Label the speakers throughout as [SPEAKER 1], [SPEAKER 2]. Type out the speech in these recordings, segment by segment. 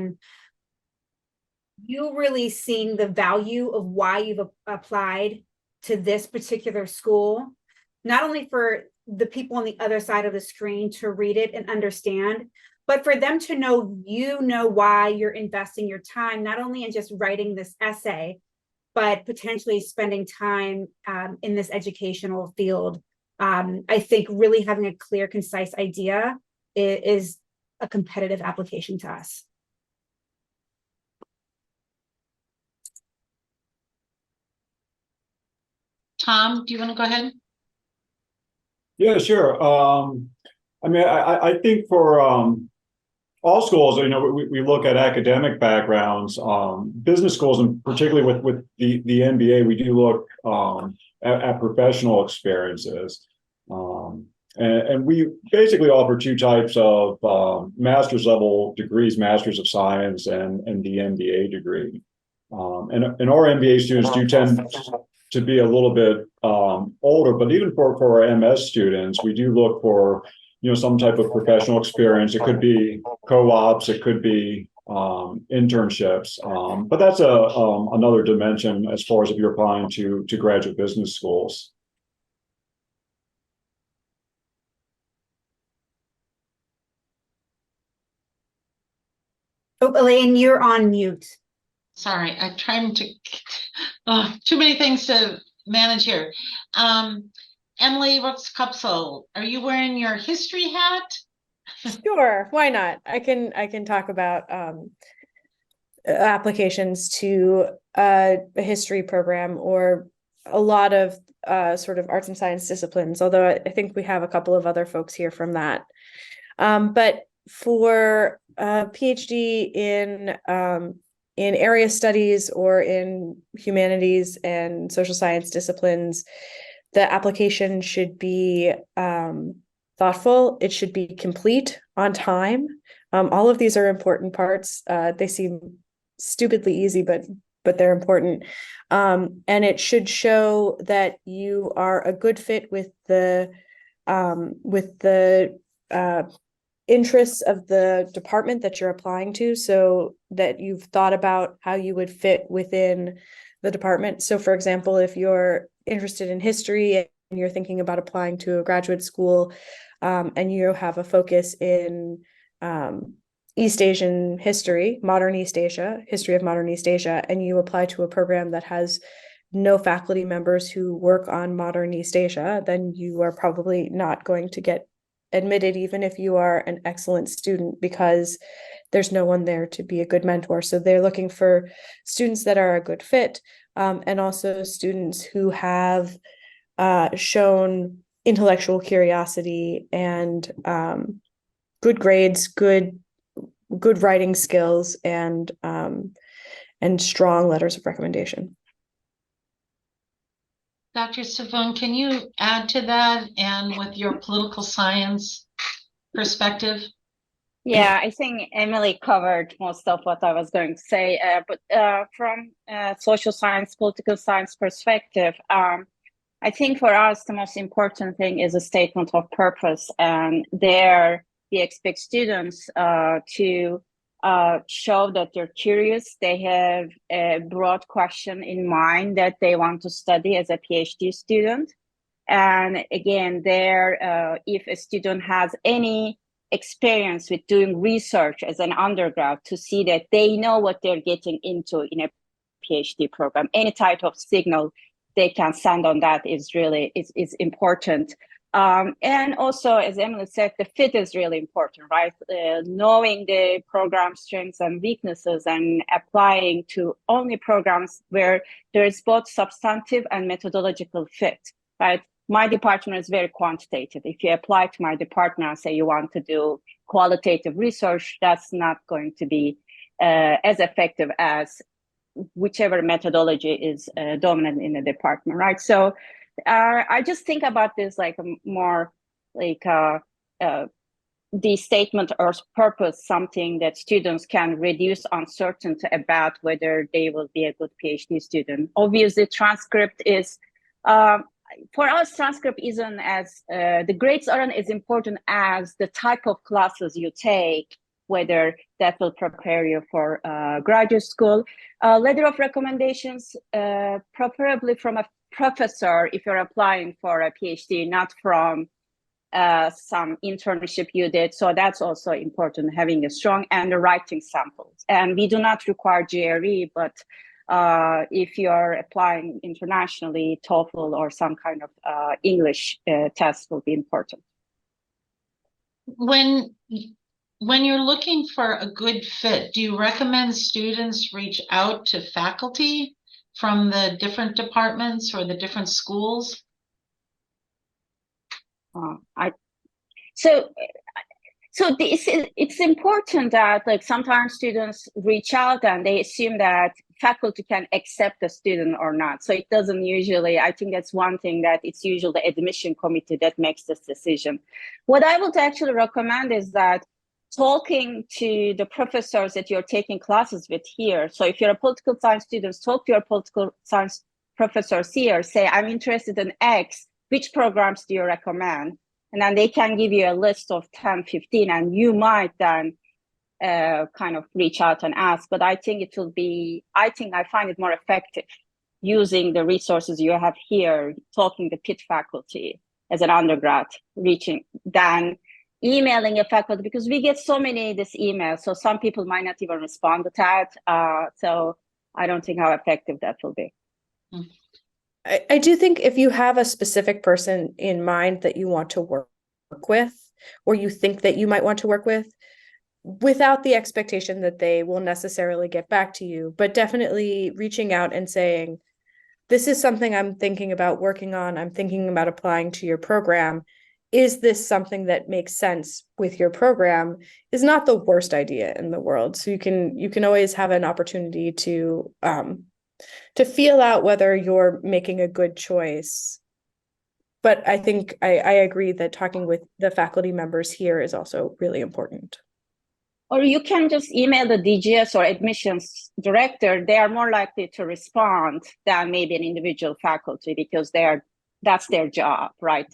[SPEAKER 1] on you really seeing the value of why you've applied to this particular school, not only for the people on the other side of the screen to read it and understand, but for them to know, you know, why you're investing your time, not only in just writing this essay, but potentially spending time in this educational field. I think really having a clear, concise idea is a competitive application to us.
[SPEAKER 2] Tom, do you want to go ahead?
[SPEAKER 3] Yeah, sure. I mean, I think for all schools, you know, we look at academic backgrounds, business schools, and particularly with the MBA, we do look at professional experiences. And we basically offer two types of master's level degrees, Masters of Science and the MBA degree. And our MBA students do tend to be a little bit older, but even for our MS students, we do look for, you know, some type of professional experience. It could be co-ops, it could be internships, but that's another dimension as far as if you're applying to graduate business schools.
[SPEAKER 1] Oh, Elaine, you're on mute.
[SPEAKER 2] Sorry, I'm trying to, too many things to manage here. Emily Rook-Koepsel, are you wearing your history hat?
[SPEAKER 4] Sure, why not? I can talk about applications to a history program or a lot of sort of arts and science disciplines, although I think we have a couple of other folks here from that. But for a PhD in area studies or in humanities and social science disciplines, the application should be thoughtful. It should be complete, on time. All of these are important parts. They seem stupidly easy, but they're important. And it should show that you are a good fit with the interests of the department that you're applying to, so that you've thought about how you would fit within the department. So for example, if you're interested in history and you're thinking about applying to a graduate school, and you have a focus in East Asian history, modern East Asia, history of modern East Asia, and you apply to a program that has no faculty members who work on modern East Asia, then you are probably not going to get admitted, even if you are an excellent student, because there's no one there to be a good mentor. So they're looking for students that are a good fit, and also students who have shown intellectual curiosity and good grades, good writing skills, and strong letters of recommendation.
[SPEAKER 2] Dr. Savan, can you add to that, and with your political science perspective?
[SPEAKER 5] Yeah, I think Emily covered most of what I was going to say, but from social science, political science perspective, I think for us, the most important thing is a statement of purpose, and there we expect students to show that they're curious. They have a broad question in mind that they want to study as a PhD student. And again, there, if a student has any experience with doing research as an undergrad, to see that they know what they're getting into in a PhD program, any type of signal they can send on that is really is important. And also, as Emily said, the fit is really important, right? Knowing the program strengths and weaknesses and applying to only programs where there is both substantive and methodological fit, right? My department is very quantitative. If you apply to my department and say you want to do qualitative research, that's not going to be as effective as whichever methodology is dominant in the department, right? So I just think about this like a more like the statement or purpose, something that students can reduce uncertainty about whether they will be a good PhD student. Obviously, transcript is, for us, transcript isn't as, the grades aren't as important as the type of classes you take whether that will prepare you for graduate school. Letter of recommendations, preferably from a professor if you're applying for a PhD, not from some internship you did. So that's also important, having a strong and the writing samples. And we do not require GRE, but if you're applying internationally, TOEFL or some kind of English test will be important.
[SPEAKER 2] When you're looking for a good fit, do you recommend students reach out to faculty from the different departments or the different schools?
[SPEAKER 5] It's important that like sometimes students reach out and they assume that faculty can accept the student or not. So it doesn't usually, I think that's one thing that it's usually the admission committee that makes this decision. What I would actually recommend is that talking to the professors that you're taking classes with here. So if you're a political science student, talk to your political science professors here, say, I'm interested in X, which programs do you recommend? And then they can give you a list of 10, 15, and you might then kind of reach out and ask. But I think it will be, I find it more effective using the resources you have here, talking to PIT faculty as an undergrad, reaching, than emailing a faculty, because we get so many this emails. So some people might not even respond to that. So I don't think how effective that will be.
[SPEAKER 4] I do think if you have a specific person in mind that you want to work with, or you think that you might want to work with, without the expectation that they will necessarily get back to you, but definitely reaching out and saying, this is something I'm thinking about working on. I'm thinking about applying to your program. Is this something that makes sense with your program? Is not the worst idea in the world. So you can always have an opportunity to feel out whether you're making a good choice. But I think I agree that talking with the faculty members here is also really important.
[SPEAKER 5] Or you can just email the DGS or admissions director. They are more likely to respond than maybe an individual faculty, because that's their job, right?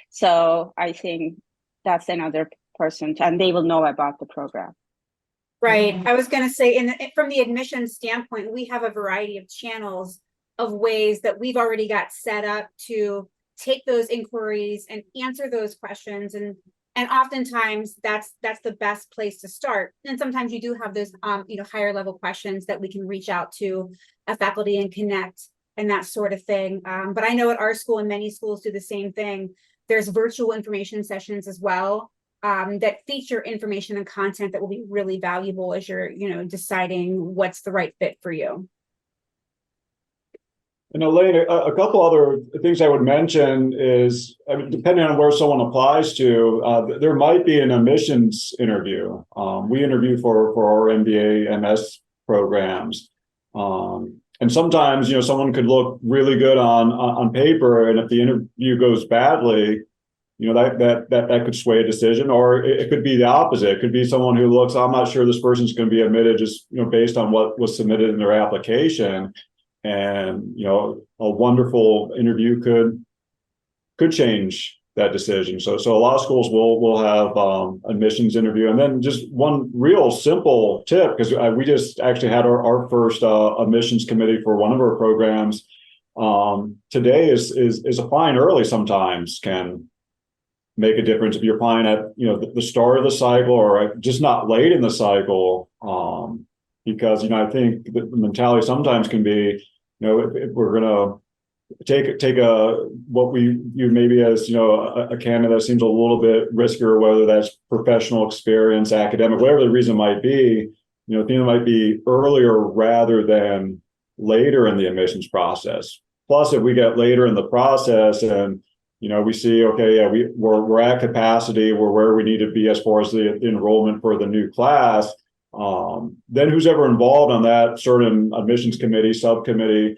[SPEAKER 5] So I think that's another person, and they will know about the program.
[SPEAKER 1] Right. I was going to say, from the admissions standpoint, we have a variety of channels of ways that we've already got set up to take those inquiries and answer those questions. And oftentimes that's the best place to start. And sometimes you do have those, higher level questions that we can reach out to a faculty and connect and that sort of thing. But I know at our school and many schools do the same thing. There's virtual information sessions as well. That feature information and content that will be really valuable as you're, deciding what's the right fit for you.
[SPEAKER 3] And Elaine, a couple other things I would mention is, depending on where someone applies to, there might be an admissions interview. We interview for our MBA, MS programs. And sometimes, someone could look really good on paper, and if the interview goes badly, that could sway a decision, or it could be the opposite. It could be someone who looks, I'm not sure this person's going to be admitted just, based on what was submitted in their application. And, a wonderful interview could change that decision. So a lot of schools will have admissions interview. And then just one real simple tip, because we just actually had our first admissions committee for one of our programs today, is applying early sometimes can make a difference. If you're applying at the start of the cycle, or just not late in the cycle, because I think the mentality sometimes can be, if we're gonna take what we view maybe as a candidate that seems a little bit riskier, whether that's professional experience, academic, whatever the reason might be, it might be earlier rather than later in the admissions process. Plus, if we get later in the process and we see, okay, yeah, we're at capacity, we're where we need to be as far as the enrollment for the new class. Then who's ever involved on that certain admissions committee, subcommittee,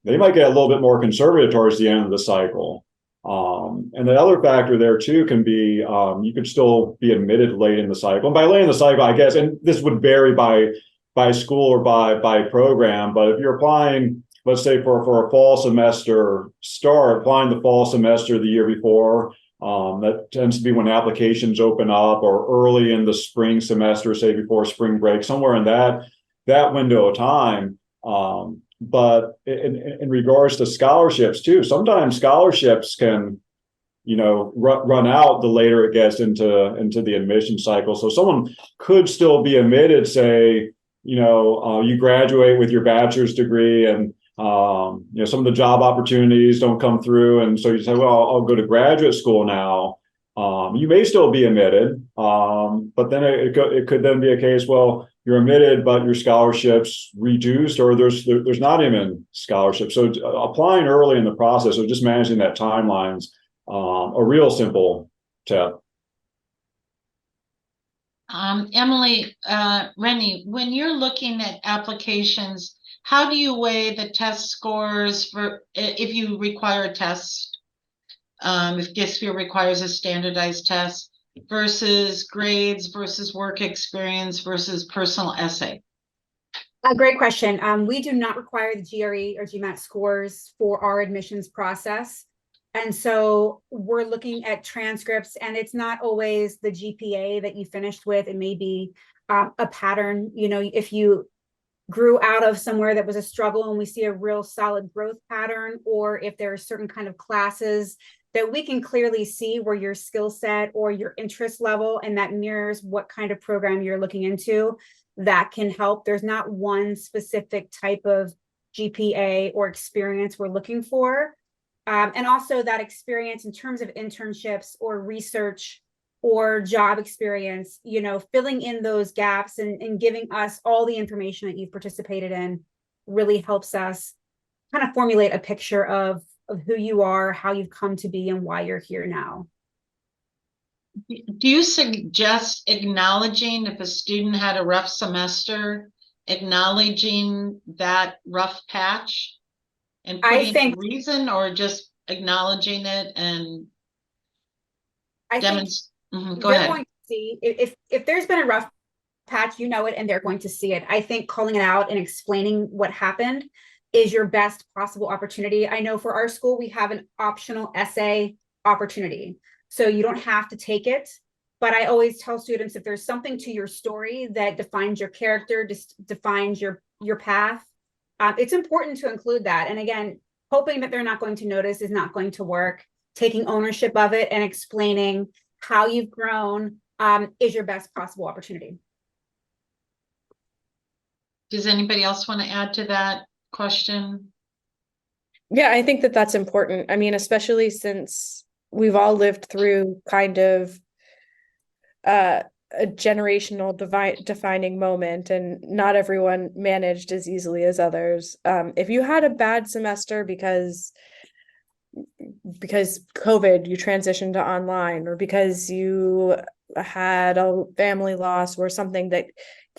[SPEAKER 3] they might get a little bit more conservative towards the end of the cycle. And the other factor there too can be, you could still be admitted late in the cycle. And by late in the cycle, I guess, and this would vary by school or by program, but if you're applying, let's say for a fall semester start, applying the fall semester the year before, That tends to be when applications open up, or early in the spring semester, say before spring break, somewhere in that window of time. But in regards to scholarships too, sometimes scholarships can, run out the later it gets into the admission cycle. So someone could still be admitted, say, you graduate with your bachelor's degree, and some of the job opportunities don't come through, and so you say, well, I'll go to graduate school now. You may still be admitted, but then it could then be a case, well, you're admitted, but your scholarship's reduced, or there's not even scholarships. So applying early in the process, or just managing that timeline's a real simple tip.
[SPEAKER 2] Emily, Renne, when you're looking at applications, how do you weigh the test scores for if you require a test? If GSPIA requires a standardized test versus grades versus work experience versus personal essay?
[SPEAKER 1] A great question. We do not require the GRE or GMAT scores for our admissions process. And so we're looking at transcripts, and it's not always the GPA that you finished with. It may be a pattern. If you grew out of somewhere that was a struggle and we see a real solid growth pattern, or if there are certain kind of classes that we can clearly see where your skill set or your interest level, and that mirrors what kind of program you're looking into, that can help. There's not one specific type of GPA or experience we're looking for. And also that experience in terms of internships or research or job experience, filling in those gaps and giving us all the information that you've participated in really helps us kind of formulate a picture of who you are, how you've come to be, and why you're here now.
[SPEAKER 2] Do you suggest acknowledging if a student had a rough semester, acknowledging that rough patch and putting a reason, or just acknowledging it and demonstrate? Go ahead.
[SPEAKER 1] Going to see if there's been a rough patch, it, and they're going to see it. I think calling it out and explaining what happened is your best possible opportunity. I know for our school, we have an optional essay opportunity, so you don't have to take it. But I always tell students, if there's something to your story that defines your character, defines your path, it's important to include that. And again, hoping that they're not going to notice is not going to work. Taking ownership of it and explaining how you've grown is your best possible opportunity.
[SPEAKER 2] Does anybody else want to add to that question?
[SPEAKER 4] Yeah, I think that that's important. I mean, especially since we've all lived through kind of a generational defining moment, and not everyone managed as easily as others. If you had a bad semester because COVID, you transitioned to online, or because you had a family loss or something that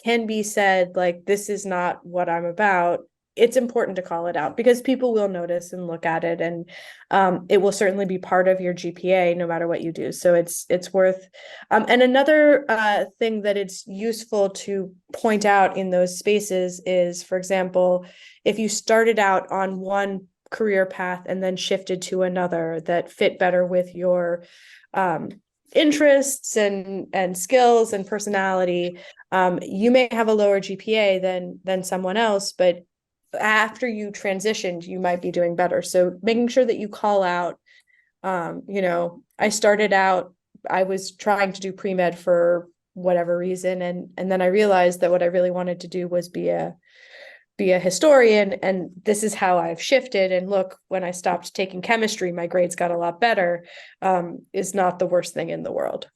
[SPEAKER 4] can be said, like, this is not what I'm about, it's important to call it out, because people will notice and look at it, and it will certainly be part of your GPA no matter what you do. So it's worth, and another thing that it's useful to point out in those spaces is, for example, if you started out on one career path and then shifted to another that fit better with your interests and skills and personality, you may have a lower GPA than someone else, but after you transitioned, you might be doing better. So making sure that you call out, I started out, I was trying to do pre-med for whatever reason, and then I realized that what I really wanted to do was be a historian, and this is how I've shifted. And look, when I stopped taking chemistry, my grades got a lot better, is not the worst thing in the world.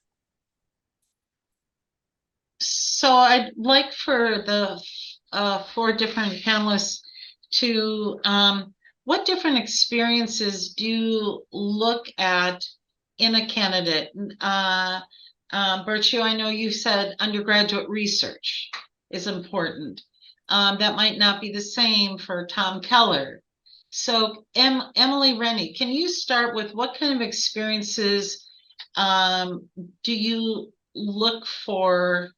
[SPEAKER 2] So I'd like for the 4 different panelists to, what different experiences do you look at in a candidate? Burcu, I know you said undergraduate research is important. That might not be the same for Tom Keller. So Emily, Renne, can you start with what kind of experiences do you look for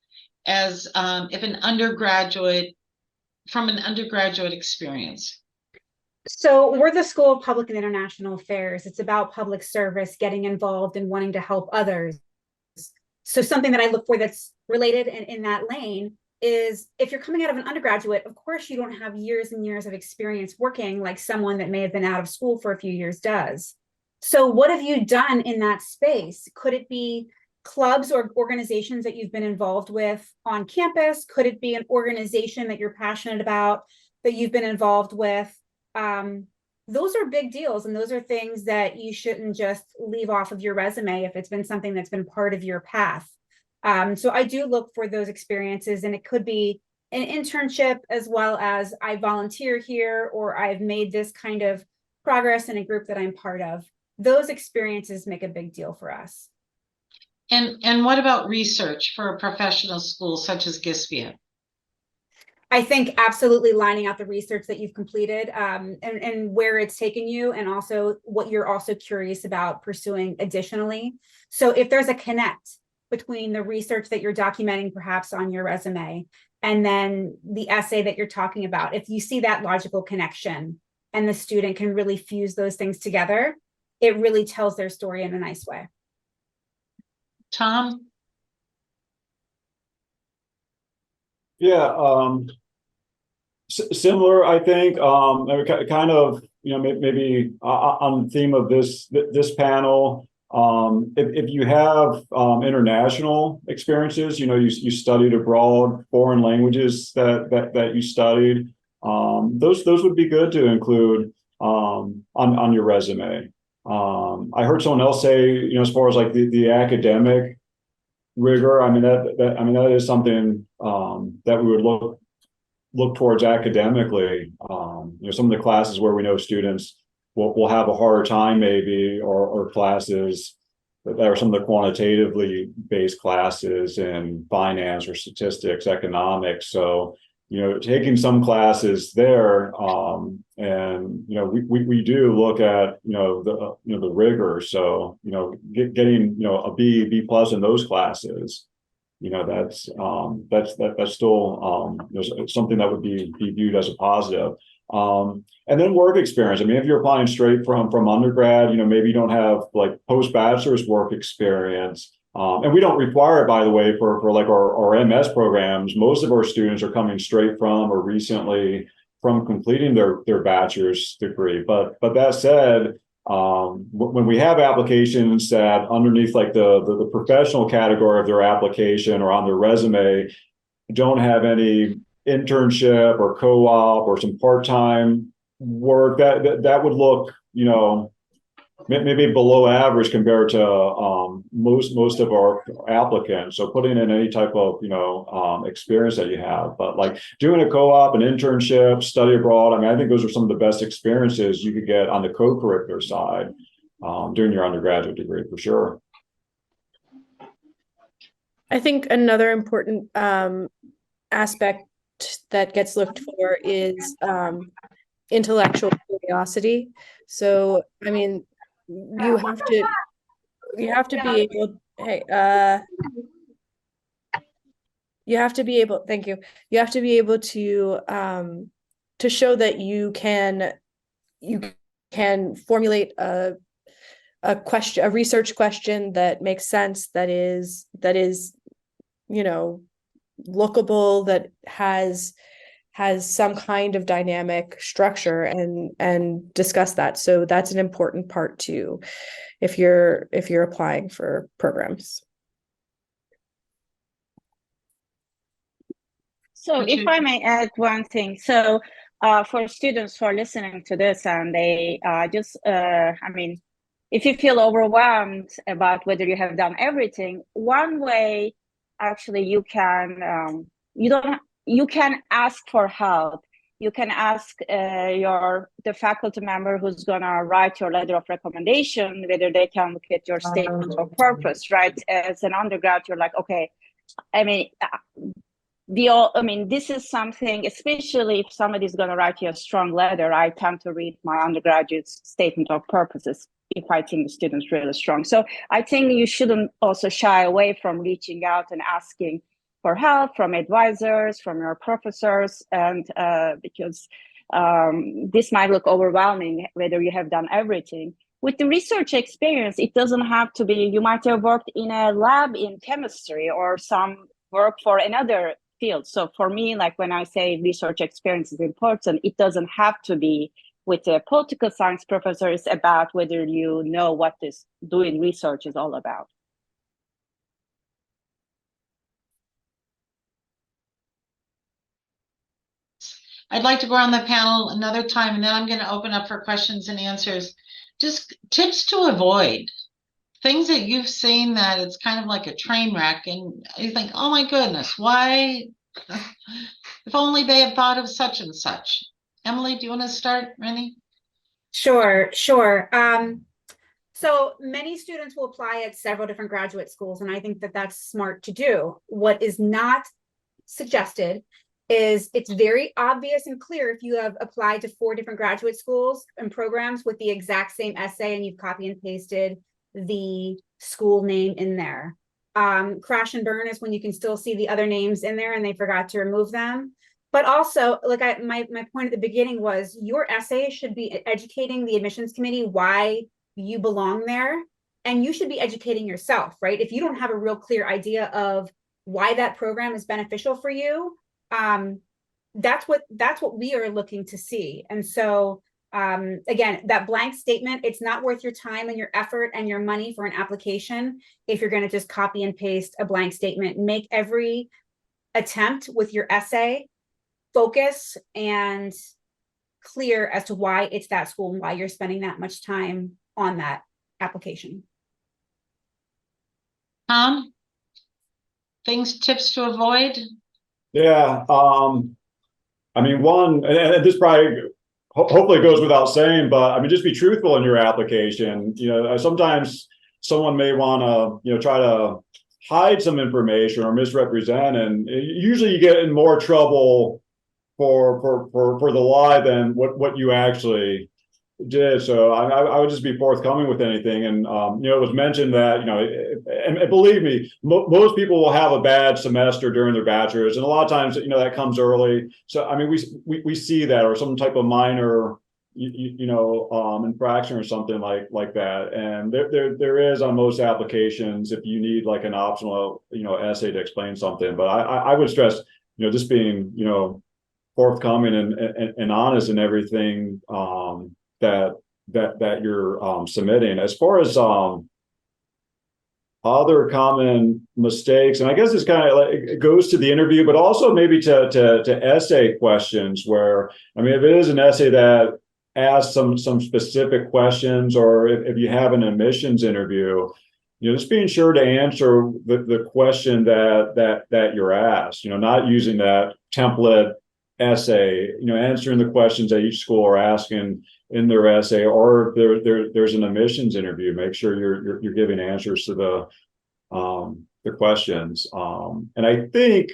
[SPEAKER 2] as if an undergraduate, from an undergraduate experience?
[SPEAKER 1] So we're the School of Public and International Affairs. It's about public service, getting involved and wanting to help others. So something that I look for that's related and in that lane is if you're coming out of an undergraduate, of course, you don't have years and years of experience working like someone that may have been out of school for a few years does. So what have you done in that space? Could it be clubs or organizations that you've been involved with on campus? Could it be an organization that you're passionate about that you've been involved with? Those are big deals, and those are things that you shouldn't just leave off of your resume if it's been something that's been part of your path. So I do look for those experiences, and it could be an internship as well as I volunteer here or I've made this kind of progress in a group that I'm part of. Those experiences make a big deal for us.
[SPEAKER 2] And what about research for a professional school such as GSPIA?
[SPEAKER 1] I think absolutely lining out the research that you've completed and where it's taken you, and also what you're also curious about pursuing additionally. So if there's a connect between the research that you're documenting perhaps on your resume and then the essay that you're talking about, if you see that logical connection and the student can really fuse those things together, it really tells their story in a nice way.
[SPEAKER 2] Tom?
[SPEAKER 3] Yeah, similar, I think, kind of, maybe on the theme of this panel, if you have international experiences, you studied abroad, foreign languages that you studied, those would be good to include on your resume. I heard someone else say, as far as like the academic rigor, that is something that we would look towards academically. Some of the classes where we know students will have a harder time maybe, or classes that are some of the quantitatively based classes in finance or statistics, economics. So, taking some classes there, and we do look at the rigor. So getting a B plus in those classes, that's still something that would be viewed as a positive. And then work experience. If you're applying straight from undergrad, maybe you don't have like post-bachelor's work experience. And we don't require it, by the way, for like our MS programs. Most of our students are coming straight from or recently from completing their bachelor's degree. But that said, when we have applications that underneath like the professional category of their application or on their resume don't have any internship or co-op or some part-time work, that would look, maybe below average compared to most of our applicants. So putting in any type of experience that you have, but like doing a co-op, an internship, study abroad, I think those are some of the best experiences you could get on the co-curricular side during your undergraduate degree, for sure.
[SPEAKER 4] I think another important aspect that gets looked for is intellectual curiosity. So, you have to be able, you have to be able, thank you. You have to be able to show that you can formulate a research question that makes sense, that is lookable, that has some kind of dynamic structure, and discuss that. So that's an important part too, if you're applying for programs.
[SPEAKER 5] So if I may add one thing, so for students who are listening to this and they if you feel overwhelmed about whether you have done everything, one way actually you can you can ask for help. You can ask the faculty member who's gonna write your letter of recommendation whether they can look at your statement of purpose, right? As an undergrad, you're like, okay, this is something, especially if somebody's gonna write you a strong letter, I tend to read my undergraduate's statement of purposes if I think the student's really strong. So I think you shouldn't also shy away from reaching out and asking for help from advisors, from your professors, and because this might look overwhelming, whether you have done everything. With the research experience, it doesn't have to be, you might have worked in a lab in chemistry or some work for another field. So for me, like when I say research experience is important, it doesn't have to be with a political science professor. It's about whether you know what this doing research is all about.
[SPEAKER 2] I'd like to go on the panel another time, and then I'm going to open up for questions and answers. Just tips to avoid. Things that you've seen that it's kind of like a train wreck, and you think, oh my goodness, why? If only they had thought of such and such. Emily, do you want to start, Renne?
[SPEAKER 1] Sure. So many students will apply at several different graduate schools, and I think that that's smart to do. What is not suggested is it's very obvious and clear if you have applied to 4 different graduate schools and programs with the exact same essay and you've copy and pasted the school name in there. Crash and burn is when you can still see the other names in there and they forgot to remove them. But also, like my point at the beginning was your essay should be educating the admissions committee why you belong there. And you should be educating yourself, right? If you don't have a real clear idea of why that program is beneficial for you, that's what we are looking to see. And so again, that blank statement, it's not worth your time and your effort and your money for an application if you're going to just copy and paste a blank statement. Make every attempt with your essay focus and clear as to why it's that school and why you're spending that much time on that application.
[SPEAKER 2] Tom, tips to avoid?
[SPEAKER 3] Yeah. I mean, one, and this probably hopefully goes without saying, but I mean, just be truthful in your application. You know, sometimes someone may want to, you know, try to hide some information or misrepresent, and usually you get in more trouble for the lie than what you actually did. So I would just be forthcoming with anything. And you know, it was mentioned that, you know, and believe me, most people will have a bad semester during their bachelor's, and a lot of times, you know, that comes early. So I mean, we see that, or some type of minor infraction or something like that. And there is on most applications, if you need like an optional, you know, essay to explain something. But I would stress, you know, just being, you know, forthcoming and honest in everything that you're submitting. As far as other common mistakes, and I guess it's kind of like it goes to the interview, but also maybe to essay questions, where I mean, if it is an essay that asks some specific questions, or if you have an admissions interview, you know, just being sure to answer the question that you're asked, you know, not using that template essay, you know, answering the questions that each school are asking in their essay, or if there's an admissions interview, make sure you're giving answers to the questions. And I think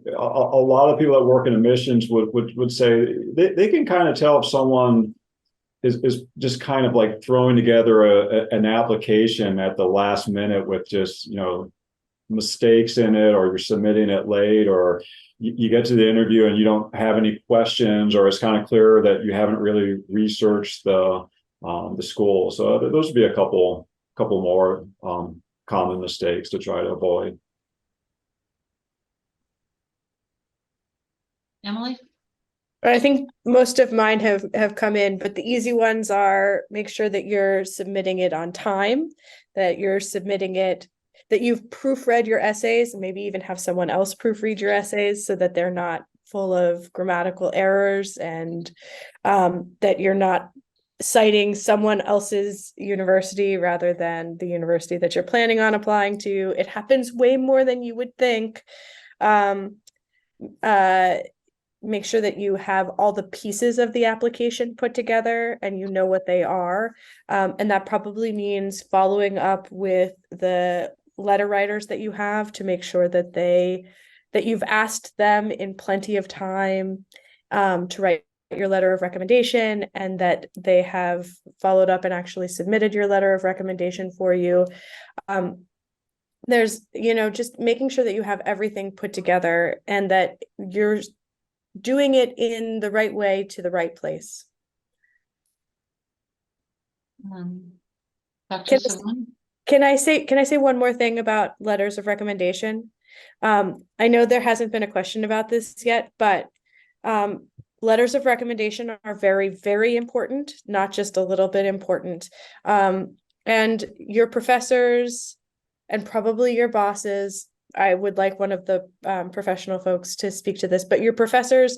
[SPEAKER 3] a lot of people that work in admissions would say they can kind of tell if someone is just kind of like throwing together an application at the last minute with just, you know, mistakes in it, or you're submitting it late, or you get to the interview and you don't have any questions, or it's kind of clear that you haven't really researched the school. So those would be a couple more common mistakes to try to avoid.
[SPEAKER 2] Emily?
[SPEAKER 4] I think most of mine have come in, but the easy ones are make sure that you're submitting it on time, that you're submitting it, that you've proofread your essays, and maybe even have someone else proofread your essays so that they're not full of grammatical errors, and that you're not citing someone else's university rather than the university that you're planning on applying to. It happens way more than you would think. Make sure that you have all the pieces of the application put together and you know what they are. And that probably means following up with the letter writers that you have to make sure that you've asked them in plenty of time to write your letter of recommendation, and that they have followed up and actually submitted your letter of recommendation for you. There's, you know, just making sure that you have everything put together and that you're doing it in the right way to the right place.
[SPEAKER 2] Dr. Savan?
[SPEAKER 4] Can I say one more thing about letters of recommendation? I know there hasn't been a question about this yet, but letters of recommendation are very, very important, not just a little bit important. And your professors and probably your bosses, I would like one of the professional folks to speak to this, but your professors,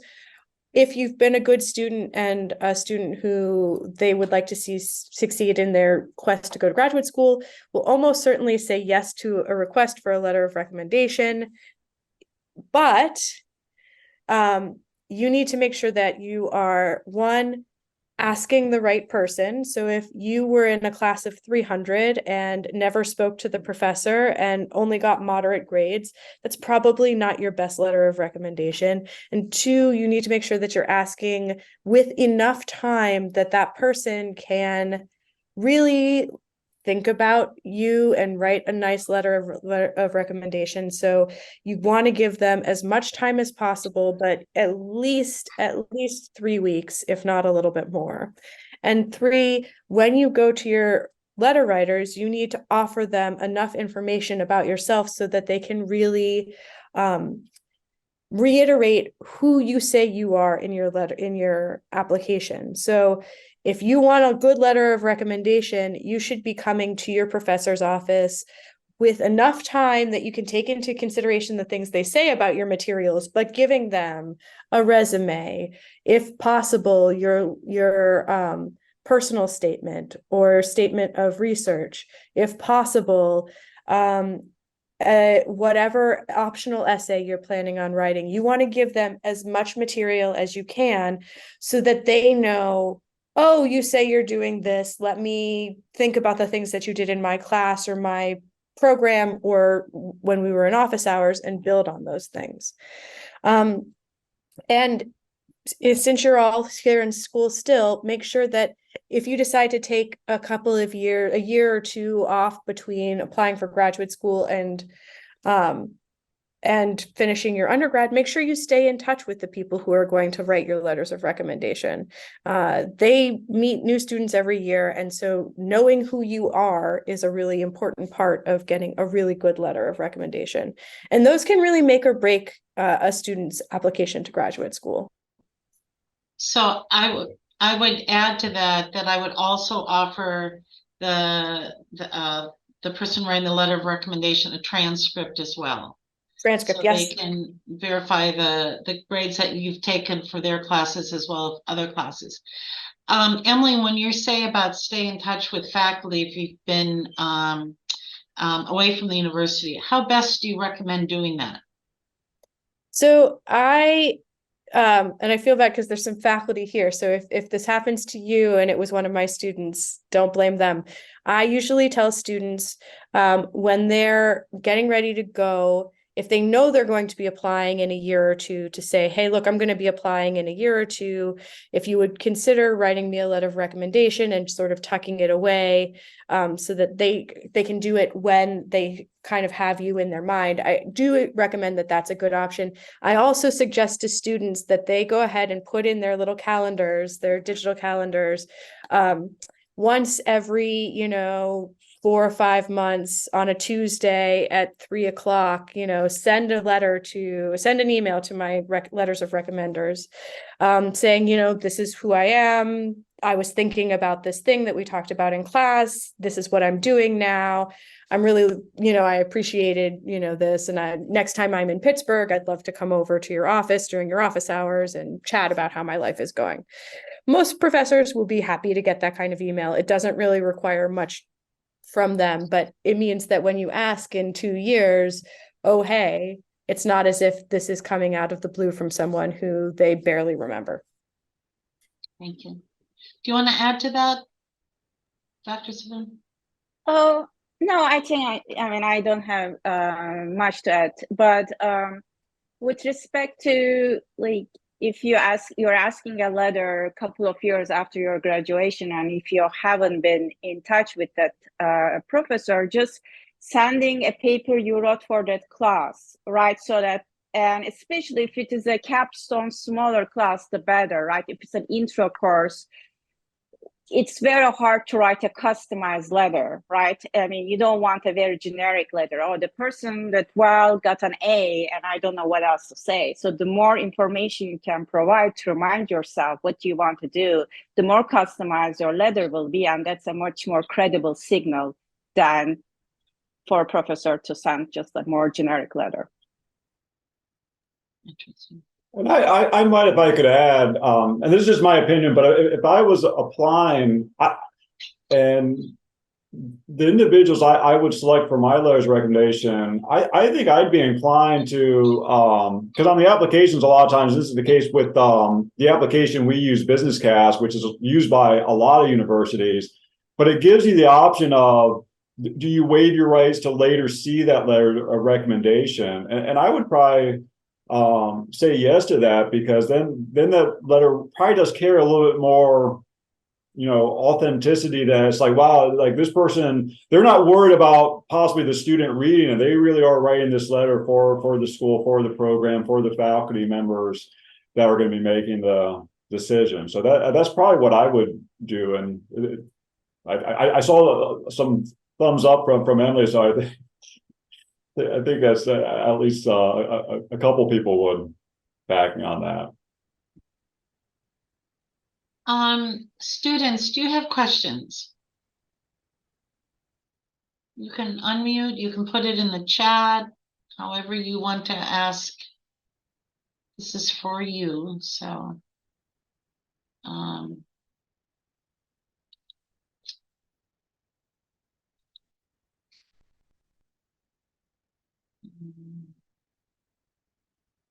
[SPEAKER 4] if you've been a good student and a student who they would like to see succeed in their quest to go to graduate school, will almost certainly say yes to a request for a letter of recommendation. But you need to make sure that you are, one, asking the right person. So if you were in a class of 300 and never spoke to the professor and only got moderate grades, that's probably not your best letter of recommendation. And two, you need to make sure that you're asking with enough time that that person can really think about you and write a nice letter of recommendation. So you want to give them as much time as possible, but at least 3 weeks, if not a little bit more. And three, when you go to your letter writers, you need to offer them enough information about yourself so that they can really reiterate who you say you are in your letter, in your application. So if you want a good letter of recommendation, you should be coming to your professor's office with enough time that you can take into consideration the things they say about your materials, but giving them a resume, if possible, your personal statement or statement of research, if possible, whatever optional essay you're planning on writing. You want to give them as much material as you can so that they know, oh, you say you're doing this. Let me think about the things that you did in my class or my program or when we were in office hours and build on those things. And since you're all here in school still, make sure that if you decide to take a year or two off between applying for graduate school and finishing your undergrad, make sure you stay in touch with the people who are going to write your letters of recommendation. They meet new students every year, and so knowing who you are is a really important part of getting a really good letter of recommendation. And those can really make or break a student's application to graduate school.
[SPEAKER 2] So I would add to that I would also offer the person writing the letter of recommendation a transcript as well.
[SPEAKER 4] Transcript,
[SPEAKER 2] So
[SPEAKER 4] yes.
[SPEAKER 2] they can verify the grades that you've taken for their classes as well as other classes. Emily, when you say about stay in touch with faculty if you've been away from the university, how best do you recommend doing that?
[SPEAKER 4] So and I feel bad because there's some faculty here. So if this happens to you and it was one of my students, don't blame them. I usually tell students when they're getting ready to go, if they know they're going to be applying in a year or two, to say, hey, look, I'm going to be applying in a year or two. If you would consider writing me a letter of recommendation and sort of tucking it away so that they can do it when they kind of have you in their mind. I do recommend that that's a good option. I also suggest to students that they go ahead and put in their little calendars, their digital calendars, once every, 4 or 5 months on a Tuesday at 3:00, send an email to my letters of recommenders, saying, this is who I am. I was thinking about this thing that we talked about in class. This is what I'm doing now. I'm really, I appreciated, this. And next time I'm in Pittsburgh, I'd love to come over to your office during your office hours and chat about how my life is going. Most professors will be happy to get that kind of email. It doesn't really require much from them, but it means that when you ask in 2 years, oh, hey, it's not as if this is coming out of the blue from someone who they barely remember.
[SPEAKER 2] Thank you. Do you want to add to that, Dr. Savan?
[SPEAKER 5] Oh, no, I think I don't have much to add, but with respect to if you're asking a letter a couple of years after your graduation, and if you haven't been in touch with that professor, just sending a paper you wrote for that class, right? So that And especially if it is a capstone smaller class, the better, right? If it's an intro course, it's very hard to write a customized letter, right? I mean, you don't want a very generic letter. Oh, the person that got an A and I don't know what else to say. So the more information you can provide to remind yourself what you want to do, the more customized your letter will be. And that's a much more credible signal than for a professor to send just a more generic letter.
[SPEAKER 2] Interesting.
[SPEAKER 3] And I might, if I could add, and this is just my opinion, but if I was applying, and the individuals I would select for my letters of recommendation, I think I'd be inclined to, because on the applications, a lot of times, this is the case with the application we use, Business Cast, which is used by a lot of universities, but it gives you the option of, do you waive your rights to later see that letter of recommendation? And I would probably say yes to that, because then that letter probably does carry a little bit more, authenticity, that it's like, wow, like this person, they're not worried about possibly the student reading it. They really are writing this letter for the school, for the program, for the faculty members that are going to be making the decision. So that's probably what I would do. And I saw some thumbs up from Emily, so I think that's at least a couple people would back me on that.
[SPEAKER 2] Students, do you have questions? You can unmute, you can put it in the chat, however you want to ask. This is for you, so.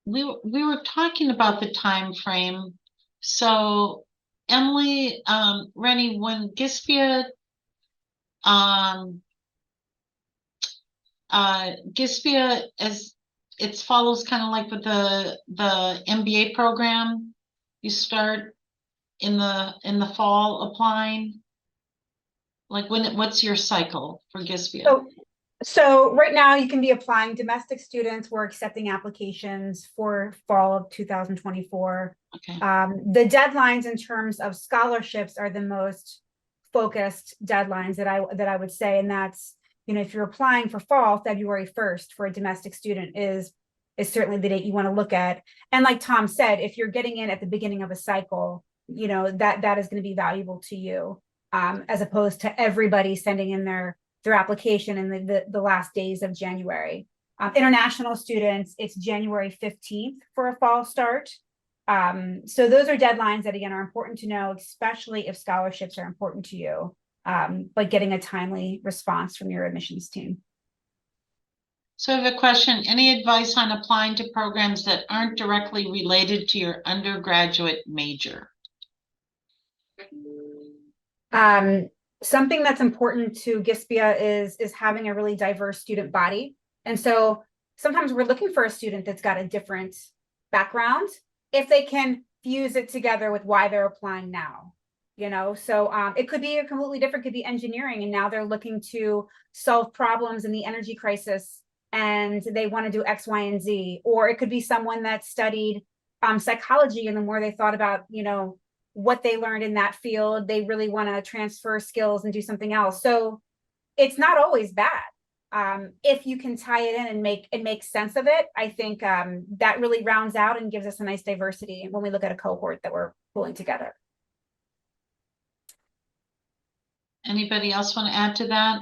[SPEAKER 2] We were talking about the time frame. So Emily, Renne, when GSPIA GSPIA, as it follows kind of like with the MBA program, you start in the fall applying. Like what's your cycle for GSPIA?
[SPEAKER 1] So right now you can be applying domestic students. We're accepting applications for fall of 2024.
[SPEAKER 2] Okay.
[SPEAKER 1] The deadlines in terms of scholarships are the most focused deadlines that I would say, and that's, if you're applying for fall, February 1st for a domestic student is certainly the date you want to look at. And like Tom said, if you're getting in at the beginning of a cycle, that is going to be valuable to you, as opposed to everybody sending in their application in the last days of January. International students, it's January 15th for a fall start. So those are deadlines that, again, are important to know, especially if scholarships are important to you, but getting a timely response from your admissions team.
[SPEAKER 2] So I have a question. Any advice on applying to programs that aren't directly related to your undergraduate major?
[SPEAKER 1] Something that's important to GSPIA is having a really diverse student body. And so sometimes we're looking for a student that's got a different background, if they can fuse it together with why they're applying now. So it could be a completely different, could be engineering, and now they're looking to solve problems in the energy crisis and they want to do X, Y, and Z. Or it could be someone that studied psychology, and the more they thought about, what they learned in that field, they really want to transfer skills and do something else. So it's not always bad. If you can tie it in and make sense of it, I think that really rounds out and gives us a nice diversity when we look at a cohort that we're pulling together.
[SPEAKER 2] Anybody else want to add to that?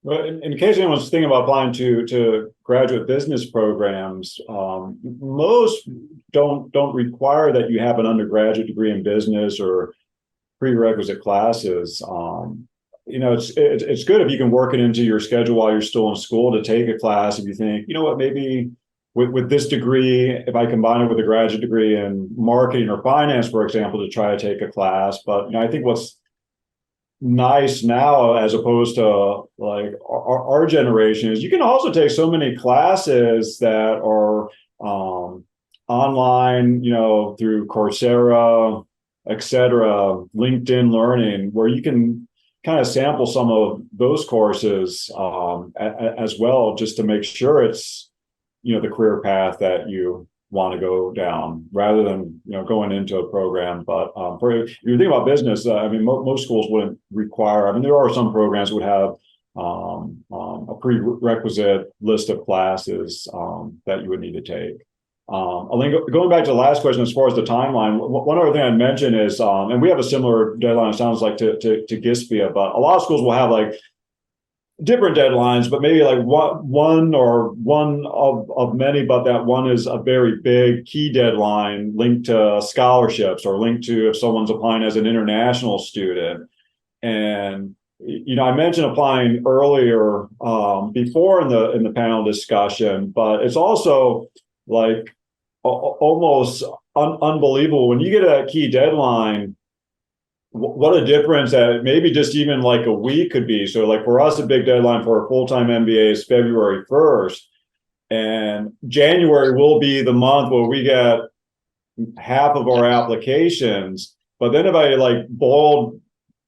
[SPEAKER 3] Well, in case anyone's thinking about applying to graduate business programs, most don't require that you have an undergraduate degree in business or prerequisite classes. It's good if you can work it into your schedule while you're still in school to take a class. If you think, maybe with this degree, if I combine it with a graduate degree in marketing or finance, for example, to try to take a class. But I think what's nice now, as opposed to like our generation, is you can also take so many classes that are online, through Coursera, etc., LinkedIn Learning, where you can kind of sample some of those courses as well, just to make sure it's the career path that you want to go down, rather than going into a program. But if you think about business, I mean, most schools wouldn't require. I mean, there are some programs would have a prerequisite list of classes that you would need to take. I think going back to the last question, as far as the timeline, one other thing I'd mention is, and we have a similar deadline, it sounds like, to GSPIA, but a lot of schools will have like different deadlines, but maybe like one of many, but that one is a very big key deadline linked to scholarships or linked to if someone's applying as an international student. And I mentioned applying earlier before in the panel discussion, but it's also like almost unbelievable when you get a key deadline. What a difference that maybe just even like a week could be. So like for us, a big deadline for a full-time MBA is February 1st, and January will be the month where we get half of our applications. But then if I like boiled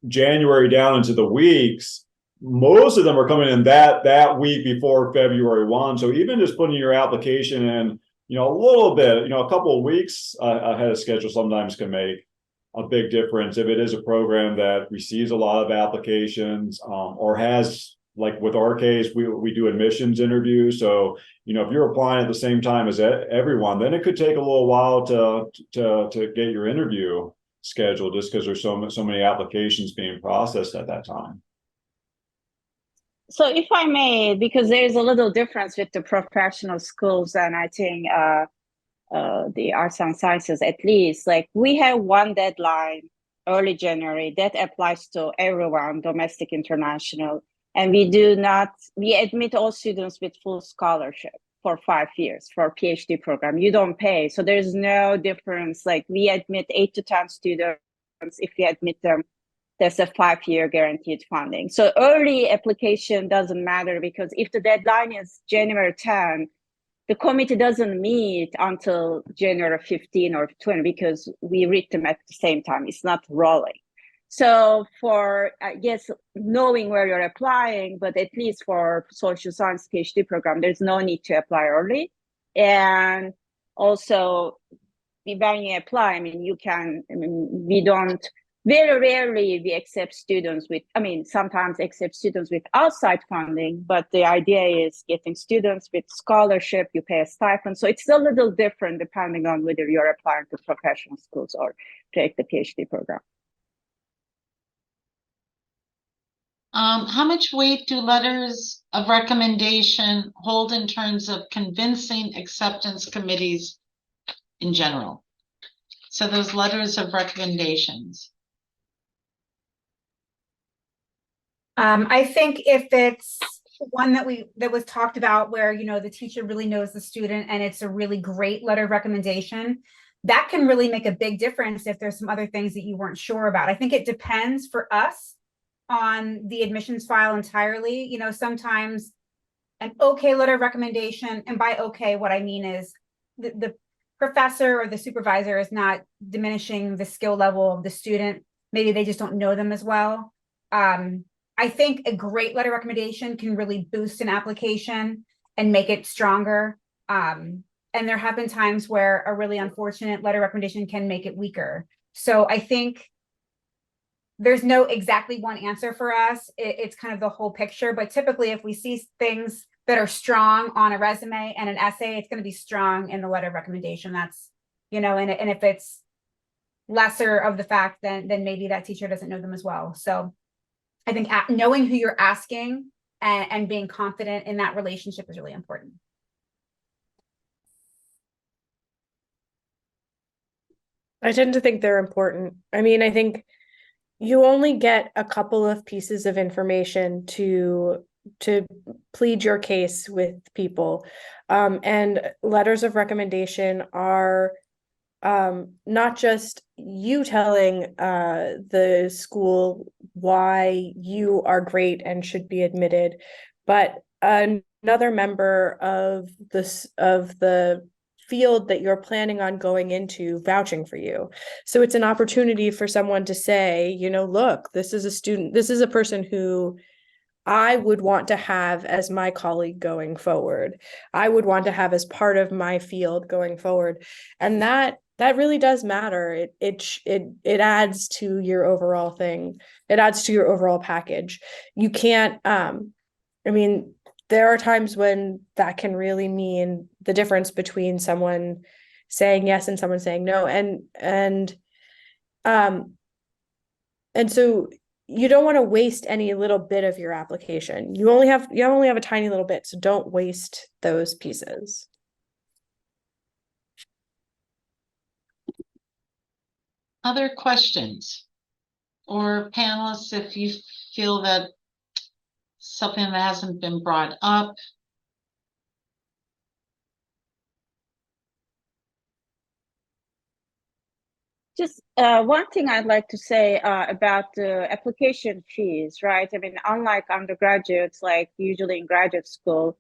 [SPEAKER 3] January down into the weeks, most of them are coming in that week before February 1. So even just putting your application in, a little bit, a couple of weeks ahead of schedule sometimes can make a big difference if it is a program that receives a lot of applications, or has, like with our case, we do admissions interviews. So, if you're applying at the same time as everyone, then it could take a little while to get your interview scheduled, just because there's so many applications being processed at that time.
[SPEAKER 5] So if I may, because there's a little difference with the professional schools, and I think the arts and sciences, at least, like we have one deadline, early January, that applies to everyone, domestic, international, and we admit all students with full scholarship for 5 years for PhD program. You don't pay, so there's no difference. Like we admit 8 to 10 students. If we admit them, there's a 5-year guaranteed funding. So early application doesn't matter, because if the deadline is January 10, the committee doesn't meet until January 15 or 20, because we read them at the same time. It's not rolling. So for, I guess, knowing where you're applying, but at least for social science PhD program, there's no need to apply early. And also, when you apply, we don't, very rarely we accept students with, sometimes accept students with outside funding, but the idea is getting students with scholarship, you pay a stipend. So it's a little different depending on whether you're applying to professional schools or take the PhD program.
[SPEAKER 2] How much weight do letters of recommendation hold in terms of convincing acceptance committees in general? So those letters of recommendations.
[SPEAKER 1] I think if it's one that was talked about where, the teacher really knows the student and it's a really great letter of recommendation, that can really make a big difference if there's some other things that you weren't sure about. I think it depends for us on the admissions file entirely. Sometimes an okay letter of recommendation, and by okay, what I mean is the professor or the supervisor is not diminishing the skill level of the student. Maybe they just don't know them as well. I think a great letter recommendation can really boost an application and make it stronger. And there have been times where a really unfortunate letter recommendation can make it weaker. So I think there's no exactly one answer for us. It's kind of the whole picture, but typically if we see things that are strong on a resume and an essay, it's going to be strong in the letter of recommendation. That's, and if it's lesser of the fact, then maybe that teacher doesn't know them as well. So I think knowing who you're asking and being confident in that relationship is really important.
[SPEAKER 4] I tend to think they're important. I think you only get a couple of pieces of information to plead your case with people. And letters of recommendation are not just you telling the school why you are great and should be admitted, but another member of the field that you're planning on going into vouching for you. So it's an opportunity for someone to say, look, this is a student, this is a person who I would want to have as my colleague going forward. I would want to have as part of my field going forward. And that really does matter. It adds to your overall thing. It adds to your overall package. You can't I mean, there are times when that can really mean the difference between someone saying yes and someone saying no. And so you don't want to waste any little bit of your application. You only have a tiny little bit, so don't waste those pieces.
[SPEAKER 2] Other questions? Or panelists, if you feel that something that hasn't been brought up.
[SPEAKER 5] Just one thing I'd like to say about the application fees, right? I mean, unlike undergraduates, like usually in graduate school,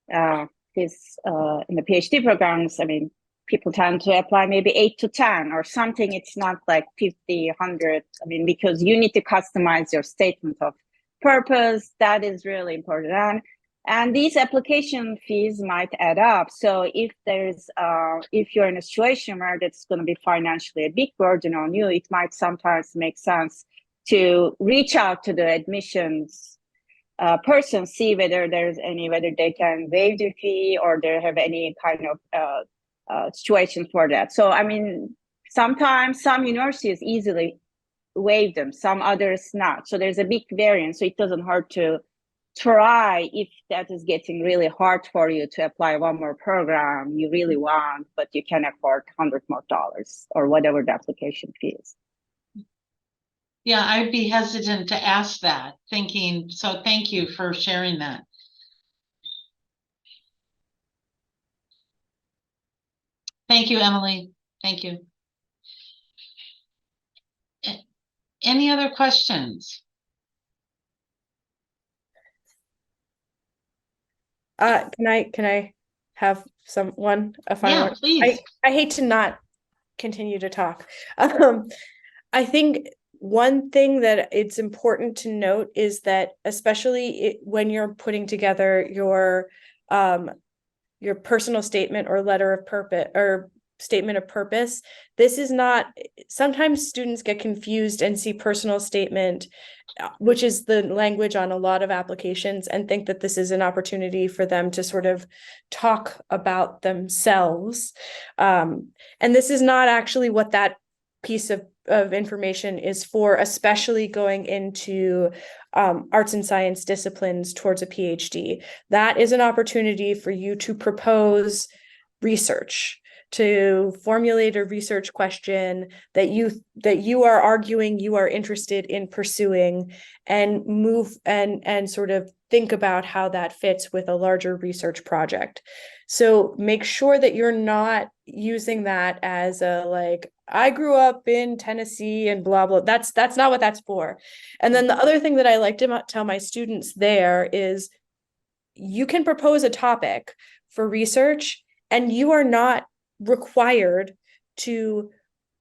[SPEAKER 5] this in the PhD programs, I mean, people tend to apply maybe 8 to 10 or something. It's not like 50, 100. I mean, because you need to customize your statement of purpose. That is really important. And these application fees might add up. So if if you're in a situation where that's going to be financially a big burden on you, it might sometimes make sense to reach out to the admissions person, see whether whether they can waive the fee or they have any kind of situation for that. So, I mean, sometimes some universities easily waive them, some others not. So there's a big variance. So it doesn't hurt to try if that is getting really hard for you to apply one more program you really want, but you can afford $100 more or whatever the application fee is.
[SPEAKER 2] Yeah, I'd be hesitant to ask that, thinking, so thank you for sharing that. Thank you, Emily. Thank you. Any other questions?
[SPEAKER 4] Can I have a final
[SPEAKER 2] Yeah,
[SPEAKER 4] one?
[SPEAKER 2] please.
[SPEAKER 4] I hate to not continue to talk. I think one thing that it's important to note is that especially when you're putting together your personal statement or letter of purpose or statement of purpose, this is not, sometimes students get confused and see personal statement, which is the language on a lot of applications, and think that this is an opportunity for them to sort of talk about themselves. And this is not actually what that piece of information is for, especially going into arts and science disciplines towards a PhD. That is an opportunity for you to propose research, to formulate a research question that you are arguing you are interested in pursuing, and move and sort of think about how that fits with a larger research project. So make sure that you're not using that as a like, I grew up in Tennessee and blah blah. That's not what that's for. And then the other thing that I like to tell my students there is, you can propose a topic for research and you are not required to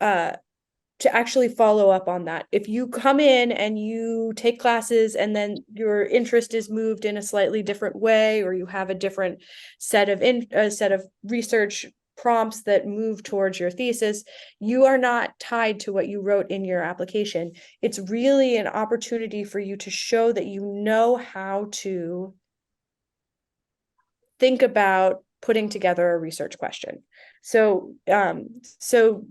[SPEAKER 4] actually follow up on that. If you come in and you take classes and then your interest is moved in a slightly different way, or you have a different set of research prompts that move towards your thesis, you are not tied to what you wrote in your application. It's really an opportunity for you to show that you know how to think about putting together a research question. So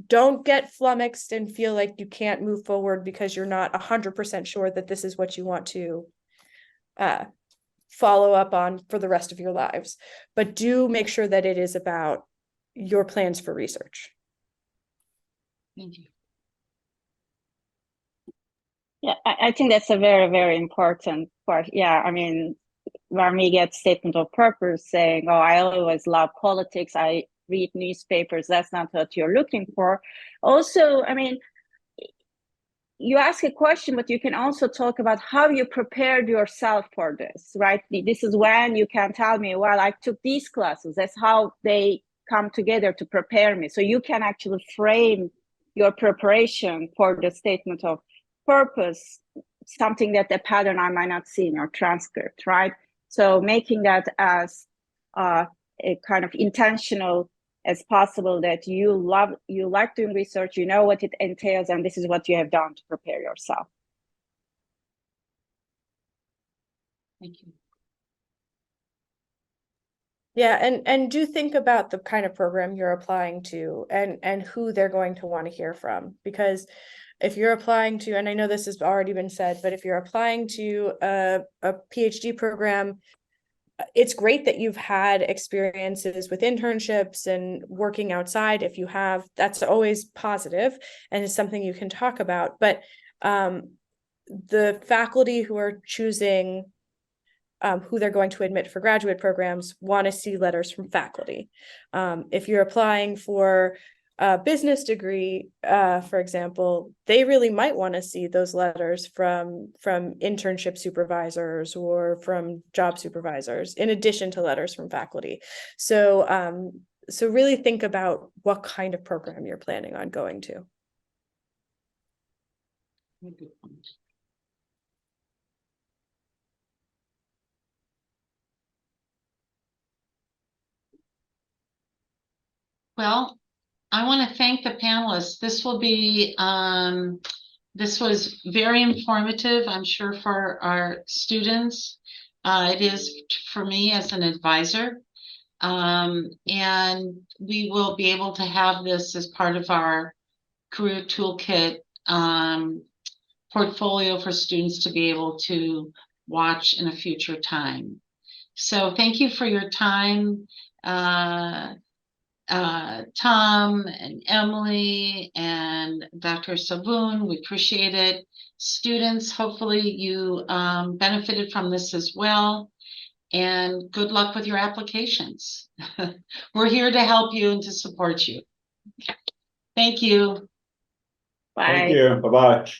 [SPEAKER 4] don't get flummoxed and feel like you can't move forward because you're not 100% sure that this is what you want to follow up on for the rest of your lives. But do make sure that it is about your plans for research.
[SPEAKER 2] Thank you.
[SPEAKER 5] Yeah, I think that's a very, very important part. Yeah, I mean, when we get statement of purpose saying, oh, I always love politics, I read newspapers, that's not what you're looking for. Also, I mean, you ask a question, but you can also talk about how you prepared yourself for this, right? This is when you can tell me, well, I took these classes. That's how they come together to prepare me. So you can actually frame your preparation for the statement of purpose something that the pattern I might not see in your transcript, right? So making that as a kind of intentional as possible, that you like doing research, you know what it entails, and this is what you have done to prepare yourself.
[SPEAKER 2] Thank you.
[SPEAKER 4] Yeah, and do think about the kind of program you're applying to and who they're going to want to hear from. Because if you're applying to, and I know this has already been said, but if you're applying to a PhD program, it's great that you've had experiences with internships and working outside. If you have, that's always positive and it's something you can talk about. But the faculty who are choosing who they're going to admit for graduate programs want to see letters from faculty. If you're applying for a business degree, for example, they really might want to see those letters from internship supervisors or from job supervisors, in addition to letters from faculty. So, so really think about what kind of program you're planning on going to.
[SPEAKER 2] Good point. Well, I want to thank the panelists. This will be, this was very informative, I'm sure, for our students. It is for me as an advisor. And we will be able to have this as part of our career toolkit portfolio for students to be able to watch in a future time. So thank you for your time. Tom and Emily and Dr. Savan, we appreciate it. Students, hopefully you benefited from this as well. And good luck with your applications. We're here to help you and to support you. Thank you.
[SPEAKER 5] Bye.
[SPEAKER 3] Thank you. Bye-bye.